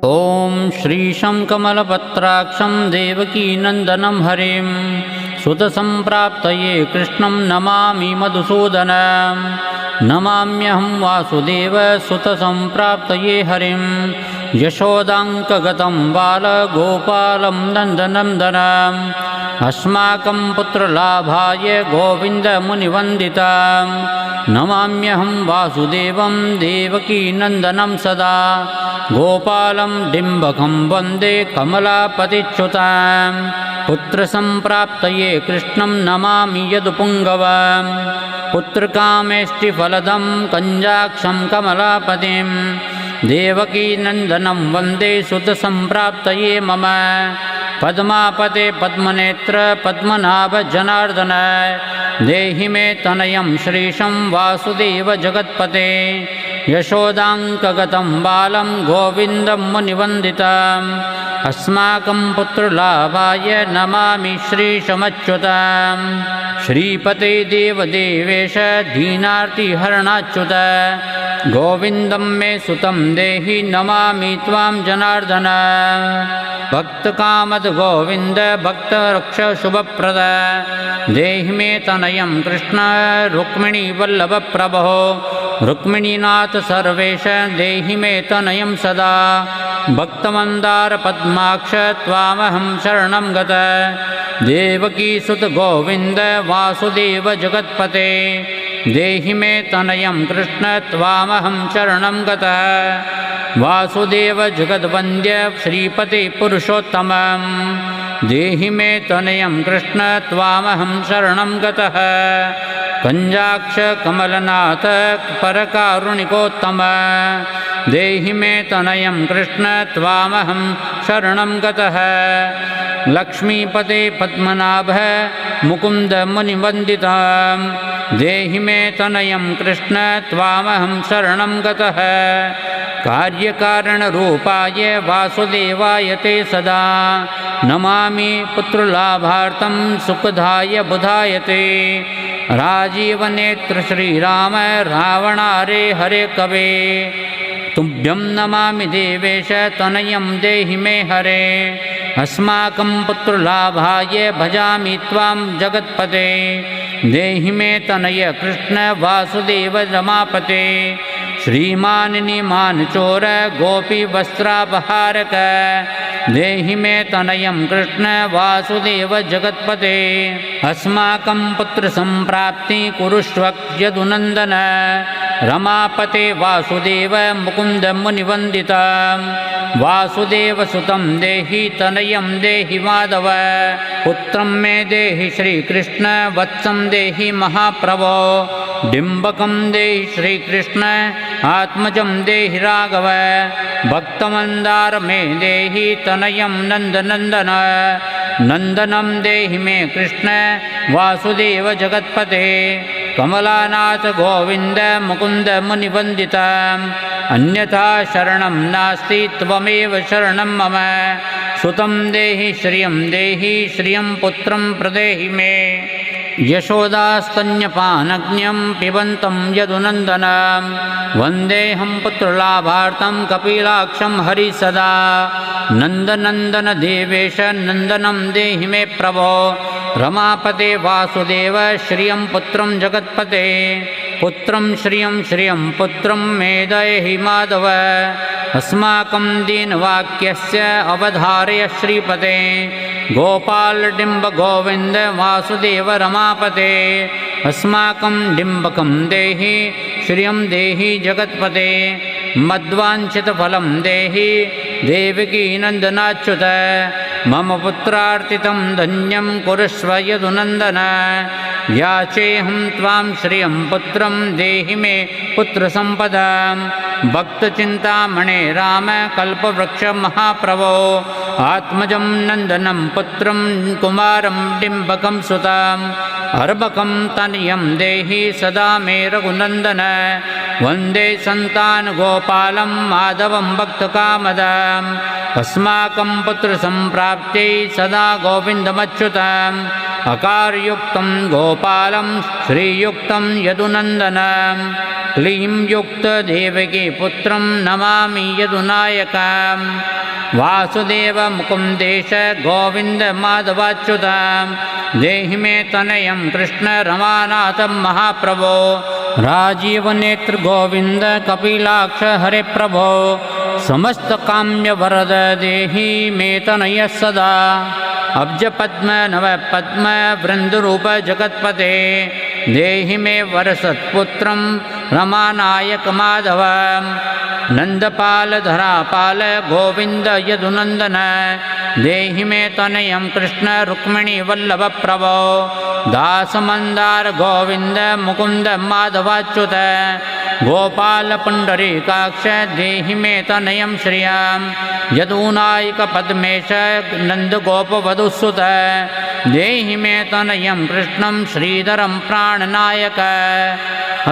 ॐ श्रीशं कमलपत्राक्षं देवकीनन्दनं हरिं सुतसम्प्राप्तये कृष्णं नमामि मधुसूदनं नमाम्यहं वासुदेवसुतसम्प्राप्तये हरिं यशोदाङ्कगतं बालगोपालं नन्दनन्दनम् अस्माकं पुत्रलाभाय गोविन्दमुनिवन्दितं नमाम्यहं वासुदेवं देवकीनन्दनं सदा गोपालं डिम्बकं वन्दे कमलापतिच्युतां पुत्रसम्प्राप्तये कृष्णं नमामि यदुपुङ्गवं पुत्रकामेष्टिफलदं कञ्जाक्षं कमलापतिं देवकीनन्दनं वन्दे सुतसम्प्राप्तये मम पद्मापते पद्मनेत्र पद्मनाभ जनार्दन देहि मे तनयं श्रीशं वासुदेव जगत्पते यशोदाङ्कगतं बालं गोविन्दं मुनिवन्दितम् अस्माकं पुत्रलाभाय नमामि श्रीशमच्युतं श्रीपते देवदेवेश दीनार्तिहरणाच्युत गोविन्दं मे सुतं देहि नमामि त्वां जनार्दन भक्तकामद गोविन्द भक्तरक्ष शुभप्रद देहि मे तनयं कृष्ण रुक्मिणीवल्लभप्रभो रुक्मिणीनाथ सर्वेश देहि मे तनयं सदा भक्तमन्दार पद्माक्ष त्वामहं शरणं गत देवकीसुत गोविन्द वासुदेव जगत्पते देहि मे तनयं कृष्ण त्वामहं शरणं गतः वासुदेव जगद्वन्द्य श्रीपते पुरुषोत्तमं देहि मे तनयं कृष्ण त्वामहं शरणं गतः कञ्जाक्ष कमलनाथ परकारुणिकोत्तम देहि मे तनयं कृष्ण त्वामहं शरणं गतः लक्ष्मीपते पद्मनाभ मुकुन्द मुनिवन्दितं देहि मे तनयं कृष्ण त्वामहं शरणं गतः कार्यकारणरूपाय वासुदेवाय ते सदा नमामि पुत्रलाभार्थं सुखदाय बुधाय ते राजीवनेत्र श्रीराम रावणारे हरे कवे तुभ्यं नमामि देवेश तनयं देहि मे हरे अस्माकं पुत्रलाभाय भजामि त्वां जगत्पते देहि मे तनय कृष्ण वासुदेव रमापते श्रीमान निमान चोर गोपी वस्त्रापहारक देहि मे तनयं कृष्ण वासुदेव जगत्पते अस्माकं पुत्रसम्प्राप्ति कुरुष्व यदुनन्दन रमापते वासुदेव मुकुन्द मुनिवन्दितं वासुदेवसुतं देहि तनयं देहि माधव पुत्रं मे देहि श्रीकृष्ण वत्सं देहि महाप्रभो डिम्बकं देहि श्रीकृष्ण आत्मजं देहि राघव भक्तमन्दार मे देहि तनयं नन्दनन्दन नन्दनं देहि मे कृष्ण वासुदेव जगत्पते कमलानाथ गोविन्द मुकुन्द मुनिवन्दितम् अन्यथा शरणं नास्ति त्वमेव शरणं मम सुतं देहि श्रियं पुत्रं प्रदेहि मे यशोदास्तन्यपानज्ञं पिबन्तं यदुनन्दनं वन्देऽहं पुत्रलाभार्थं कपिलाक्षं हरिसदा नन्दनन्दन देवेश नन्दनं देहि मे प्रभो रमापते वासुदेव श्रियं पुत्रं जगत्पते पुत्रं श्रियं पुत्रं मे देहि माधव अस्माकं दीनवाक्यस्य अवधारय श्रीपते गोपाल डिम्ब गोविन्द वासुदेव रमापते अस्माकं डिम्बकं देहि श्रियं देहि जगत्पते मद्वाञ्छितफलं देहि देवकीनन्दनाच्युत मम पुत्रार्थितं धन्यं कुरुष्व यदुनन्दन याचेऽहं त्वां श्रियं पुत्रं देहि मे पुत्रसम्पदां भक्तचिन्तामणे राम कल्पवृक्ष महाप्रभो आत्मजं नन्दनं पुत्रं कुमारं डिम्बकं सुतं अर्भकं तनयं देहि सदा मे रघुनन्दन वन्दे सन्तानगोपालं माधवं भक्तकामदम् अस्माकं पुत्रसम्प्राप्त्यै सदा गोविन्दमच्युतम् अकारयुक्तं गोपालं श्रीयुक्तं यदुनन्दनं क्लीं युक्तदेवकी पुत्रं नमामि यदुनायकम् वासुदेवमुकुन्देश गोविन्दमाधवाच्युतं देहि मे तनयं कृष्ण रमानाथं महाप्रभो राजीवनेत्र गोविन्द कपिलाक्ष हरे प्रभो समस्तकाम्यवरद देहि मे तनयः सदा अब्जपद्म नवपद्म वृन्दरूप जगत्पते देहि मे वरसत्पुत्रं रमानायक माधवम् नन्दपाल धरापाल गोविन्द यदुनन्दन देहि मे तनयं कृष्ण रुक्मिणी वल्लभ प्रभो दासमन्दार गोविन्द मुकुन्द माधवाच्युत गोपाल पुण्डरीकाक्ष देहि मे तनयं श्रियं यदुनायक पद्मेश नन्दगोपवधूसुत देहि मे तनयं कृष्णं श्रीधरं प्राणनायक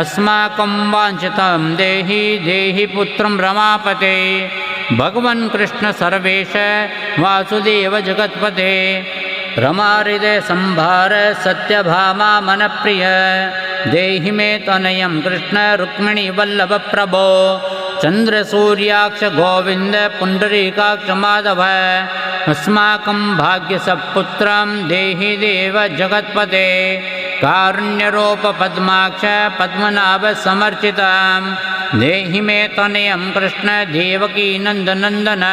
अस्माकं वाञ्छितं देहि देहि पुत्रं रमापते भगवन् कृष्ण सर्वेश वासुदेव जगत्पते रमाहृदय संभार सत्यभामा मनप्रिय देहि मे तनयं कृष्ण रुक्मिणी वल्लभ प्रभो चन्द्रसूर्याक्ष गोविन्द पुण्डरीकाक्ष माधव अस्माकं भाग्यसपुत्रं देहि देव जगत्पते कारुण्यरूप पद्माक्ष पद्मनाभ समर्चितं देहि मे तनयं कृष्ण देवकी नन्दनन्दन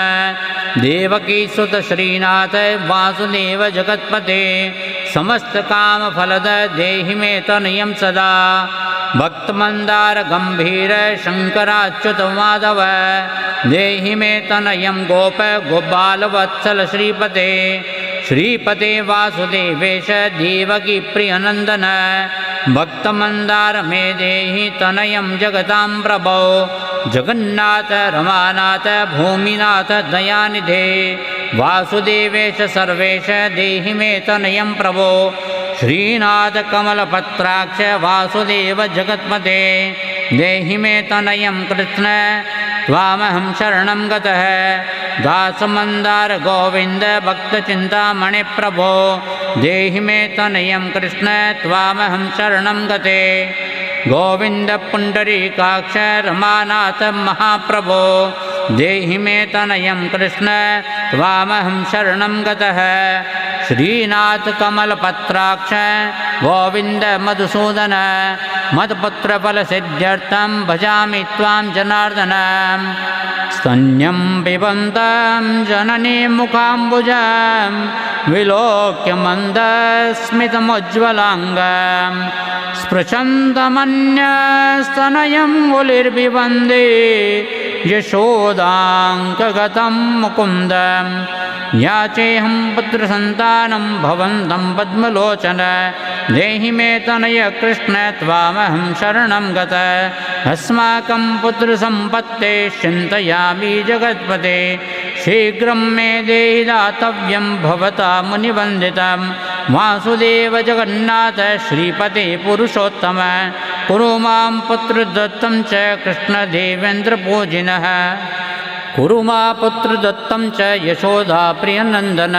देवकी सुत श्रीनाथ वासुदेव जगत्पते समस्त काम फलद देहि मे तनयं सदा भक्तमन्दार गंभीर शंकराच्युत माधव देहि मे तनयं गोप गोपाल वत्सल श्रीपते श्रीपते वासुदेवेश देवकी प्रियनन्दन भक्तमन्दार मे देहि तनयं जगतां प्रभो जगन्नाथ रमानाथ भूमिनाथ दयानिधे वासुदेवेश सर्वेश देहि मे तनयं प्रभो श्रीनाथ कमलपत्राक्ष वासुदेव जगत्पते देहि मे तनयं कृष्ण त्वामहं शरणं गतः दासमन्दार गोविन्द भक्तचिन्तामणि प्रभो देहि मे तनयं कृष्ण त्वामहं शरणं गते गोविन्द पुण्डरीकाक्ष रमानाथ महाप्रभो देहि मे तनयं कृष्ण त्वामहं शरणं गतः श्रीनाथ कमलपत्राक्ष गोविन्द मधुसूदन मत्पुत्रफलसिद्ध्यर्थं भजामि त्वां जनार्दन स्तन्यं पिबन्तं जननी मुखाम्बुजं विलोक्य मन्दस्मितमुज्ज्वलाङ्गं स्पृशन्तमन्यस्तनयं गुलिर्बिबन्दे यशोदाङ्कगतं मुकुन्दं याचेऽहं पुत्रसन्तानं भवन्तं पद्मलोचन देहि मे तनय कृष्ण त्वामहं शरणं गत अस्माकं पुत्रसम्पत्ते चिन्तयामि जगत्पते शीघ्रं मे देहि दातव्यं भवता मुनिवन्दितं वासुदेव जगन्नाथ श्रीपते पुरुषोत्तम कुरु मां पुत्रदत्तं च कृष्णदेवेन्द्रपूजिनः कुरु मा पुत्रदत्तं च यशोदा प्रियनन्दन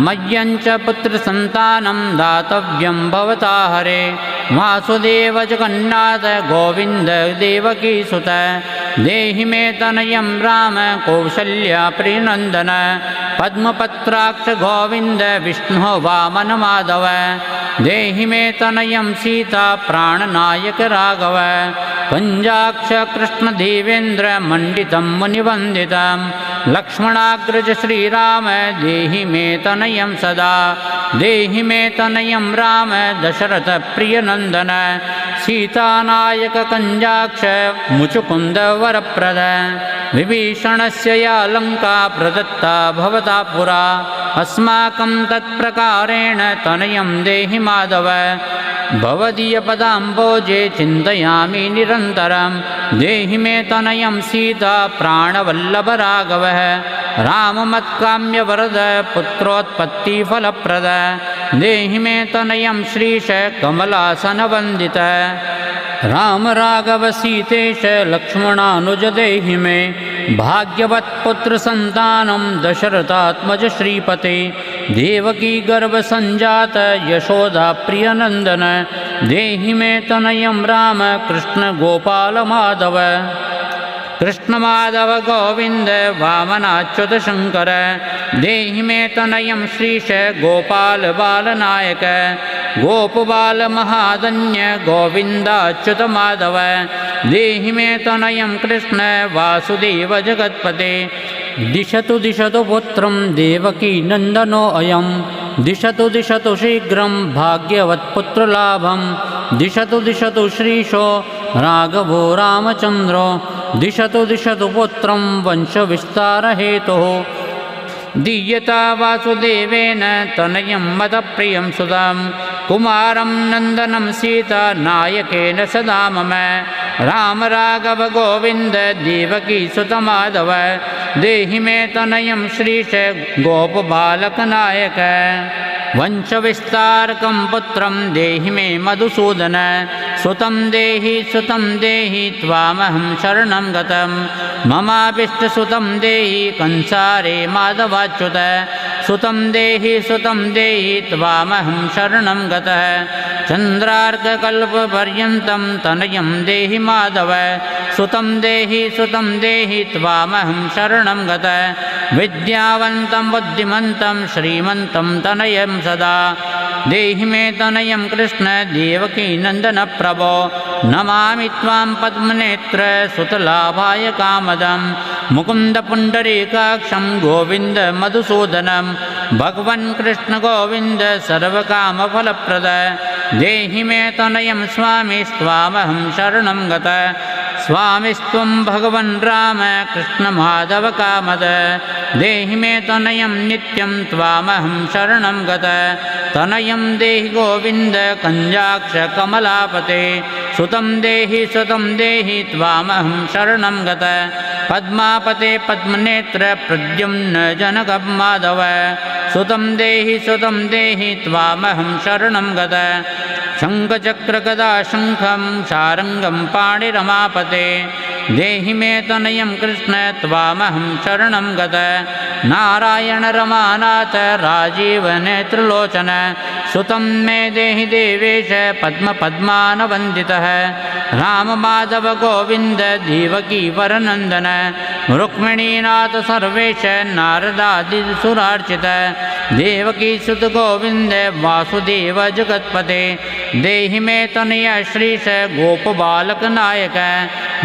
मह्यं च पुत्रसन्तानं दातव्यं भवता हरे वासुदेव जगन्नाथ गोविन्द देवकीसुत देहि मे तनयं राम कौसल्या प्रियनन्दन पद्मपत्राक्ष गोविन्द विष्णु वामन माधव देहि मे तनयं सीता प्राणनायक राघव पञ्जाक्ष कृष्णदेवेन्द्र मण्डितं मुनिवन्दितं लक्ष्मणाग्रज श्रीराम देहि मे तनयं सदा देहि मे तनयं राम दशरथ प्रियनन्दन सीतानायक कञ्जाक्ष मुचुकुन्द वरप्रद विभीषणस्य या लङ्का प्रदत्ता भवता पुरा अस्माकं तत्प्रकारेण तनयं देहि माधव भवदीयपदाम्बोजे चिन्तयामि निरन्तरं देहि मे तनयं सीता प्राणवल्लभ राघवः राममत्काम्यवरद पुत्रोत्पत्तिफलप्रद देहि मे तनयं श्रीश कमलासनवन्दित राम राघव सीतेश लक्ष्मणानुज देहि मे भाग्यवत्पुत्र संतानं दशरथात्मज श्रीपते देवकी गर्भसंजात यशोदा प्रियनंदन देहि मे तनयं राम कृष्ण गोपाल माधव कृष्ण माधव गोविंद वामनाच्युत शंकर देहि मे तनयं श्रीश गोपाल बालनायक गोप बाल महाधन्य गोविंदाच्युत माधव देहि मे तनयं कृष्ण वासुदेव जगत्पते दिशतु दिशतु पुत्रं देवकी नंदनो अयं दिशतु दिशतु शीघ्रं भाग्यवत्पुत्रलाभं दिशतु दिशतु श्रीशो राघवो रामचन्द्रो दिशतु दिशतु पुत्रं वंशविस्तारहेतुः दीयता वासुदेवेन तनयं मदप्रियं सुतं कुमारं नन्दनं सीता नायकेन सदा मम राम राघव गोविन्द देवकी सुतमाधव देहि मे तनयं श्रीश गोपबालकनायक वंशविस्तारकं पुत्रं देहि मे मधुसूदन सुतं देहि त्वामहं शरणं गतं ममाभीष्टसुतं देहि कंसारे माधवाच्युत सुतं देहि त्वामहं शरणं गतः चन्द्रार्ककल्पपर्यन्तं तनयं देहि माधव सुतं देहि त्वामहं शरणं गतः विद्यावन्तं बुद्धिमन्तं श्रीमन्तं तनयं सदा देहि मे तनयं कृष्ण देवकी नन्दन प्रभो नमामि त्वां पद्मनेत्र सुतलाभाय कामदं मुकुन्द पुण्डरीकाक्षं गोविन्द मधुसूदनं भगवन् कृष्ण गोविन्द सर्वकामफलप्रद देहि मे तनयं स्वामी स्वामहं शरणं गत स्वामिस्त्वं भगवन् राम कृष्ण माधव कामद देहि मे तनयं नित्यं त्वामहं शरणं गत तनयं देहि गोविन्द कञ्जाक्ष कमलापते सुतं देहि त्वामहं शरणं गत पद्मापते पद्मनेत्र प्रद्युम्न जनक माधव सुतं देहि त्वामहं शरणं गत शङ्खचक्रगदा शङ्खं शारङ्गं पाणिरमापते देहि मे तनयं कृष्ण त्वामहं शरणं गत नारायण रमानाथ राजीवनेत्रलोचन सुतं मे देहि देवेश पद्मपद्मानवन्दितः राम माधव गोविन्द देवकी वरनन्दन रुक्मिणीनाथ सर्वेश नारदादिसुरार्चित देवकी सुत गोविन्द वासुदेव जगत्पते देहि मे तनय श्रीश गोपबालकनायक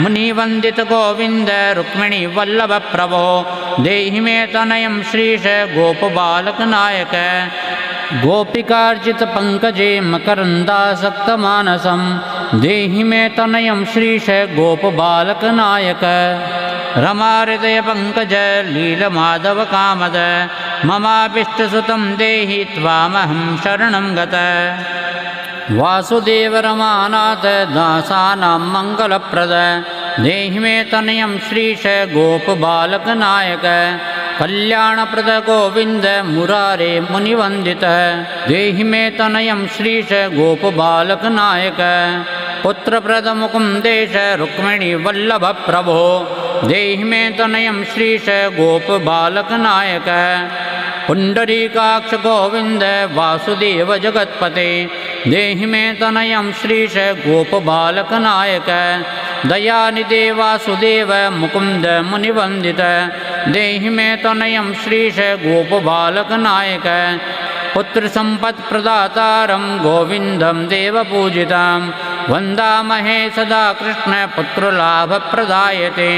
मुनिवन्दित गोविन्द रुक्मिणी वल्लभ प्रभो देहि मे तनयं श्रीश गोपबालकनायक गोपिकार्जित पंकजे मकरन्दासक्तमानसं देहि मे तनयं श्रीश गोपबालकनायक रमाहृदय पंकज लीलमाधव कामद ममाभीष्टसुतं देहि त्वामहं शरणं गत वासुदेव रमानाथ दासानां मङ्गलप्रद देहि मे तनयं श्रीश गोपबालकनायक कल्याणप्रद गोविन्द मुरारे मुनिवन्दित देहि मे तनयं श्रीश गोपबालकनायक पुत्रप्रद मुकुन्देश रुक्मिणी वल्लभ प्रभो देहि मे तनयं श्रीश गोपबालकनायक पुण्डरीकाक्ष गोविन्द वासुदेव जगत्पते देहि मे तनयं श्रीश गोपबालकनायक दयानिधे वासुदेव मुकुन्द मुनिवन्दित देहि मे तनयं श्रीश गोपबालकनायक पुत्रसम्पत्प्रदातारं गोविन्दं देवपूजितं वन्दामहे सदा कृष्ण पुत्रलाभप्रदायते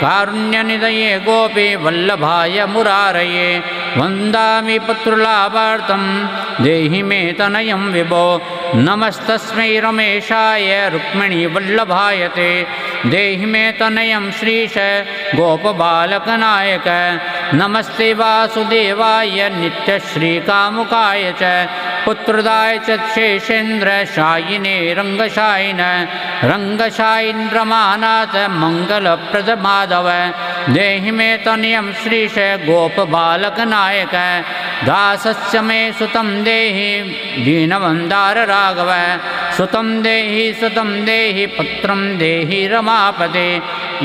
कारुण्यनिधये गोपी वल्लभाय मुरारये वन्दामि पुत्रलाभार्थं देहि मे तनयं विभो नमस्तस्मै रमेशाय रुक्मिणी वल्लभाय ते देहि मे तनयं श्रीश गोपबालकनायक नमस्ते वासुदेवाय नित्यश्रीकामुकाय च पुत्रदाय च शेषेन्द्र शायिने रङ्गशायिन रङ्गशायिन्द्रमानाथ मङ्गलप्रद माधव देहि मे तनयं श्रीश गोपबालकनायक दासस्य मे सुतं देहि दीनवन्दार राघव सुतं देहि पुत्रं देहि रमापते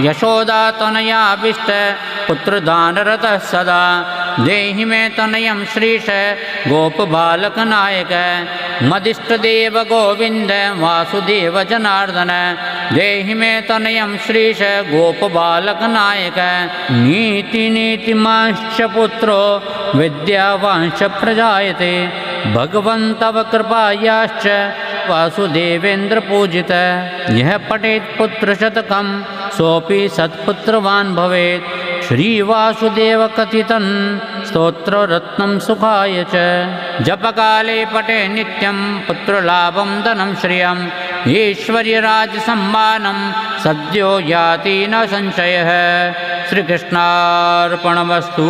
यशोदातनयाभिष्ट पुत्रदानरतः सदा देहि मे तनयं श्रीश गोपबालकनायक मदिष्टदेव गोविन्द वासुदेव जनार्दन देहि मे तनयं श्रीश गोपबालकनायक नीतिमांश्च पुत्रो विद्यावांश्च प्रजायते भगवन्तव कृपायाश्च वासुदेवेन्द्र पूजित यः पठेत् पुत्रशतकं सोऽपि सत्पुत्रवान् भवेत् श्रीवासुदेव कथितं स्तोत्ररत्नं सुखाय च जपकाले पठे नित्यं पुत्रलाभं धनं श्रियम् ऐश्वर्यराजसम्मानं सद्यो याति न संशयः। श्रीकृष्णार्पणमस्तु।